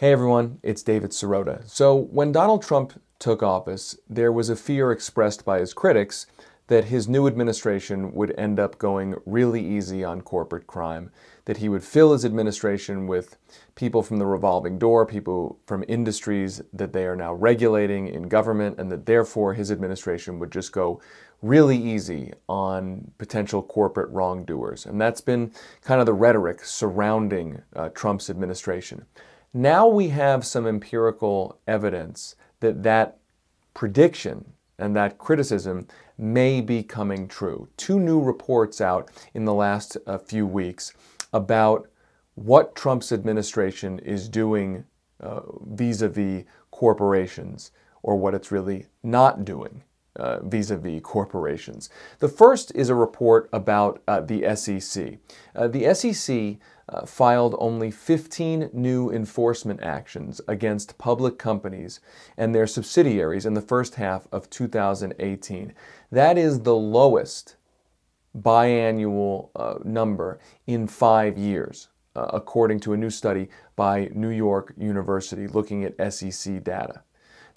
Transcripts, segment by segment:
Hey everyone, it's David Sirota. So when Donald Trump took office, there was a fear expressed by his critics that his new administration would end up going really easy on corporate crime, that he would fill his administration with people from the revolving door, people from industries that they are now regulating in government, and that therefore his administration would just go really easy on potential corporate wrongdoers. And that's been kind of the rhetoric surrounding Trump's administration. Now we have some empirical evidence that that prediction and that criticism may be coming true. Two new reports out in the last few weeks about what Trump's administration is doing vis-a-vis corporations, or what it's really not doing vis-a-vis corporations. The first is a report about the SEC. The SEC filed only 15 new enforcement actions against public companies and their subsidiaries in the first half of 2018. That is the lowest biannual number in 5 years, according to a new study by New York University looking at SEC data.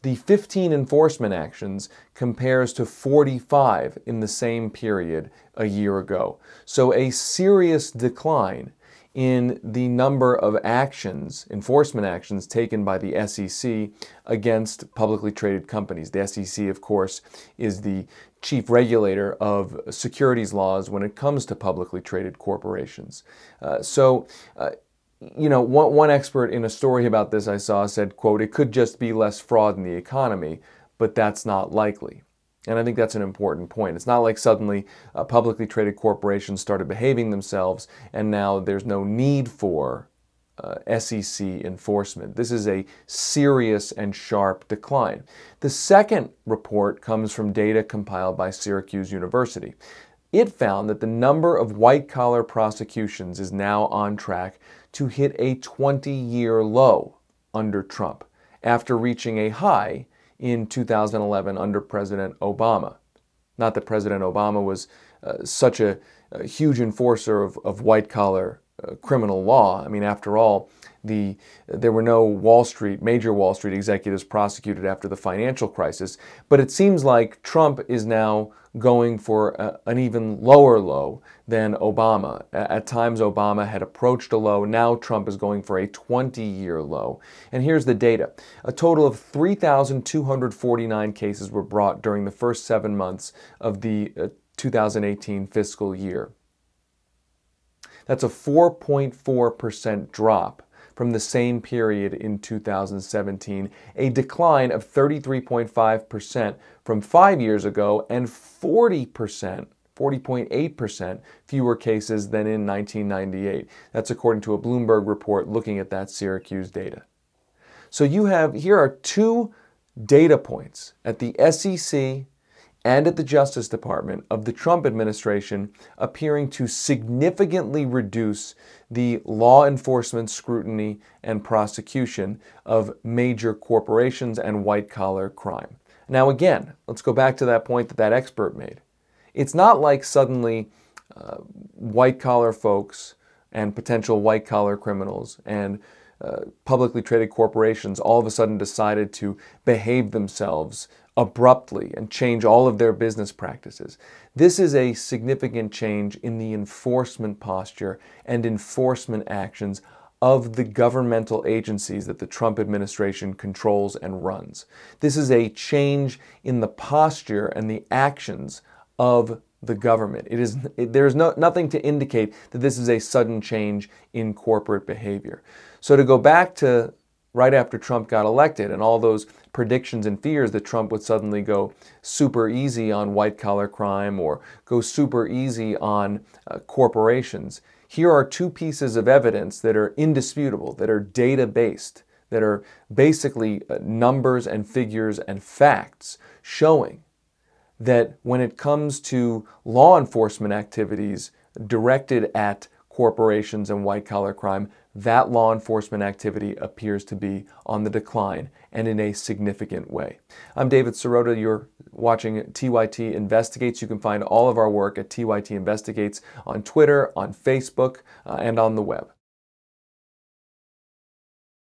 The 15 enforcement actions compares to 45 in the same period a year ago. So a serious decline in the number of actions, enforcement actions, taken by the SEC against publicly traded companies. The SEC, of course, is the chief regulator of securities laws when it comes to publicly traded corporations. One expert in a story about this I saw said, quote, "It could just be less fraud in the economy, but that's not likely." And I think that's an important point. It's not like suddenly publicly traded corporations started behaving themselves and now there's no need for SEC enforcement. This is a serious and sharp decline. The second report comes from data compiled by Syracuse University. It found that the number of white-collar prosecutions is now on track to hit a 20-year low under Trump, after reaching a high in 2011 under President Obama. Not that President Obama was such a huge enforcer of white-collar criminal law. I mean, after all, there were no major Wall Street executives prosecuted after the financial crisis, but it seems like Trump is now going for an even lower low than Obama. At times, Obama had approached a low. Now Trump is going for a 20-year low. And here's the data. A total of 3,249 cases were brought during the first 7 months of the 2018 fiscal year. That's a 4.4% drop from the same period in 2017, a decline of 33.5% from 5 years ago, and 40.8% fewer cases than in 1998. That's according to a Bloomberg report looking at that Syracuse data. So here are two data points at the SEC and at the Justice Department of the Trump administration appearing to significantly reduce the law enforcement scrutiny and prosecution of major corporations and white-collar crime. Now again, let's go back to that point that expert made. It's not like suddenly white-collar folks and potential white-collar criminals and publicly traded corporations all of a sudden decided to behave themselves abruptly and change all of their business practices. This is a significant change in the enforcement posture and enforcement actions of the governmental agencies that the Trump administration controls and runs. This is a change in the posture and the actions of the government. There's nothing to indicate that this is a sudden change in corporate behavior. So to go back to right after Trump got elected and all those predictions and fears that Trump would suddenly go super easy on white-collar crime or go super easy on corporations, here are two pieces of evidence that are indisputable, that are data-based, that are basically numbers and figures and facts showing that when it comes to law enforcement activities directed at corporations and white-collar crime, that law enforcement activity appears to be on the decline, and in a significant way. I'm David Sirota. You're watching TYT Investigates. You can find all of our work at TYT Investigates on Twitter, on Facebook, and on the web.